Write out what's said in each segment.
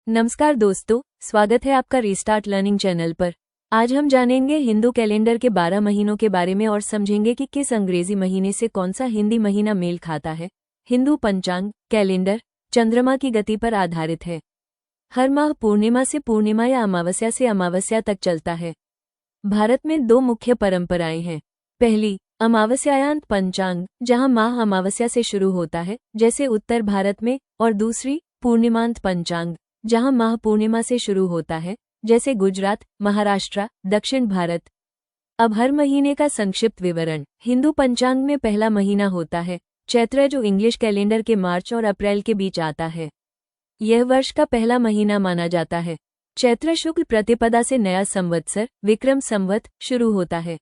नमस्कार दोस्तों, स्वागत है आपका रीस्टार्ट लर्निंग चैनल पर। आज हम जानेंगे हिंदू कैलेंडर के 12 महीनों के बारे में और समझेंगे कि किस अंग्रेजी महीने से कौन सा हिंदी महीना मेल खाता है। हिंदू पंचांग कैलेंडर चंद्रमा की गति पर आधारित है। हर माह पूर्णिमा से पूर्णिमा या अमावस्या से अमावस्या तक चलता है। भारत में दो मुख्य परंपराएं हैं। पहली, अमावस्यायांत पंचांग, जहां माह अमावस्या से शुरू होता है, जैसे उत्तर भारत में, और दूसरी, पूर्णिमांत पंचांग, जहां माह पूर्णिमा से शुरू होता है, जैसे गुजरात, महाराष्ट्र, दक्षिण भारत। अब हर महीने का संक्षिप्त विवरण। हिंदू पंचांग में पहला महीना होता है चैत्र, जो इंग्लिश कैलेंडर के मार्च और अप्रैल के बीच आता है। यह वर्ष का पहला महीना माना जाता है। चैत्र शुक्ल प्रतिपदा से नया संवत्सर, विक्रम संवत, शुरू होता है।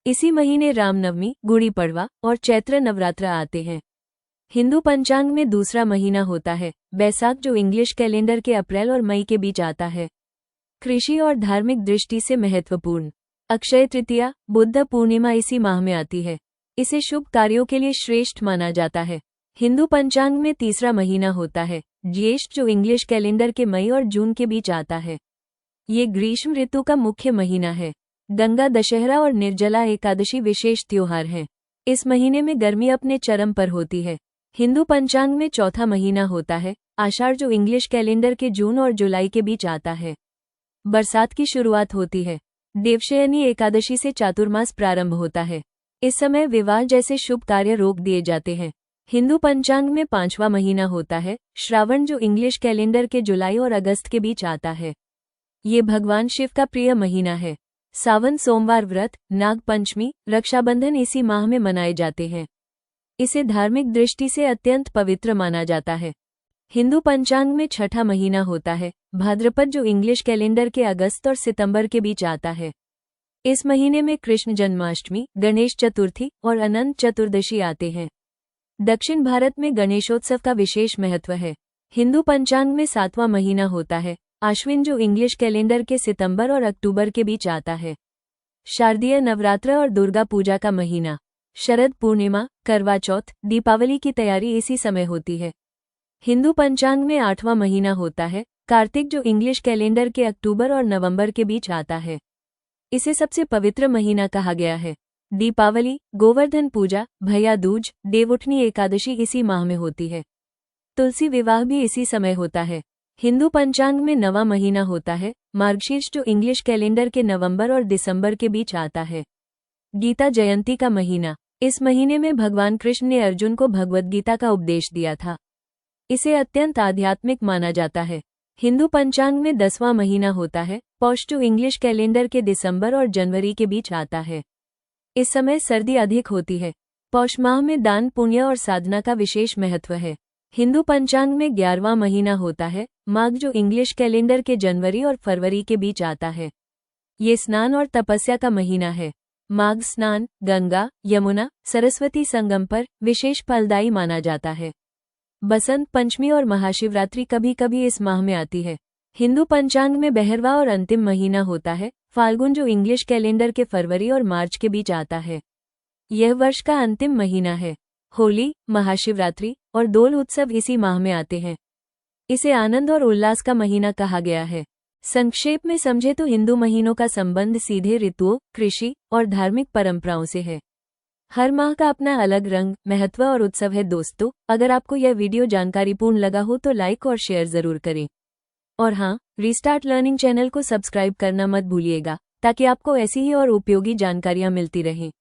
इसी महीने रामनवमी, गुड़ी पड़वा और चैत्र नवरात्र आते हैं। हिंदू पंचांग में दूसरा महीना होता है बैसाख, जो इंग्लिश कैलेंडर के अप्रैल और मई के बीच आता है। कृषि और धार्मिक दृष्टि से महत्वपूर्ण। अक्षय तृतीया, बुद्ध पूर्णिमा इसी माह में आती है। इसे शुभ कार्यों के लिए श्रेष्ठ माना जाता है। हिंदू पंचांग में तीसरा महीना होता है ज्येष्ठ, जो इंग्लिश कैलेंडर के मई और जून के बीच आता है। ये ग्रीष्म ऋतु का मुख्य महीना है। गंगा दशहरा और निर्जला एकादशी विशेष त्योहार हैं। इस महीने में गर्मी अपने चरम पर होती है। हिंदू पंचांग में चौथा महीना होता है आषाढ़, जो इंग्लिश कैलेंडर के जून और जुलाई के बीच आता है। बरसात की शुरुआत होती है। देवशयनी एकादशी से चातुर्मास प्रारंभ होता है। इस समय विवाह जैसे शुभ कार्य रोक दिए जाते हैं। हिंदू पंचांग में पांचवा महीना होता है श्रावण, जो इंग्लिश कैलेंडर के जुलाई और अगस्त के बीच आता है। ये भगवान शिव का प्रिय महीना है। सावन सोमवार व्रत, नाग पंचमी, रक्षाबंधन इसी माह में मनाए जाते हैं। इसे धार्मिक दृष्टि से अत्यंत पवित्र माना जाता है। हिंदू पंचांग में छठा महीना होता है भाद्रपद, जो इंग्लिश कैलेंडर के अगस्त और सितंबर के बीच आता है। इस महीने में कृष्ण जन्माष्टमी, गणेश चतुर्थी और अनंत चतुर्दशी आते हैं। दक्षिण भारत में गणेशोत्सव का विशेष महत्व है। हिंदू पंचांग में सातवां महीना होता है आश्विन, जो इंग्लिश कैलेंडर के सितंबर और अक्टूबर के बीच आता है। शारदीय नवरात्र और दुर्गा पूजा का महीना। शरद पूर्णिमा, करवा चौथ, दीपावली की तैयारी इसी समय होती है। हिंदू पंचांग में आठवां महीना होता है कार्तिक, जो इंग्लिश कैलेंडर के अक्टूबर और नवंबर के बीच आता है। इसे सबसे पवित्र महीना कहा गया है। दीपावली, गोवर्धन पूजा, भैया दूज, देवउठनी एकादशी इसी माह में होती है। तुलसी विवाह भी इसी समय होता है। हिंदू पंचांग में नवां महीना होता है मार्गशीर्ष, जो इंग्लिश कैलेंडर के नवंबर और दिसंबर के बीच आता है। गीता जयंती का महीना। इस महीने में भगवान कृष्ण ने अर्जुन को भगवद गीता का उपदेश दिया था। इसे अत्यंत आध्यात्मिक माना जाता है। हिंदू पंचांग में 10वां महीना होता है पौष, जो इंग्लिश कैलेंडर के दिसंबर और जनवरी के बीच आता है। इस समय सर्दी अधिक होती है। पौष माह में दान, पुण्य और साधना का विशेष महत्व है। हिंदू पंचांग में 11वां महीना होता है माघ, जो इंग्लिश कैलेंडर के जनवरी और फरवरी के बीच आता है। ये स्नान और तपस्या का महीना है। माघ स्नान गंगा, यमुना, सरस्वती संगम पर विशेष फलदायी माना जाता है। बसंत पंचमी और महाशिवरात्रि कभी कभी इस माह में आती है। हिंदू पंचांग में 12वां और अंतिम महीना होता है फाल्गुन, जो इंग्लिश कैलेंडर के फरवरी और मार्च के बीच आता है। यह वर्ष का अंतिम महीना है। होली, महाशिवरात्रि और दोल उत्सव इसी माह में आते हैं। इसे आनंद और उल्लास का महीना कहा गया है। संक्षेप में समझे तो हिंदू महीनों का संबंध सीधे ऋतुओं, कृषि और धार्मिक परंपराओं से है। हर माह का अपना अलग रंग, महत्व और उत्सव है। दोस्तों, अगर आपको यह वीडियो जानकारीपूर्ण लगा हो तो लाइक और शेयर जरूर करें। और हाँ, रीस्टार्ट लर्निंग चैनल को सब्सक्राइब करना मत भूलिएगा, ताकि आपको ऐसी ही और उपयोगी जानकारियां मिलती रहें।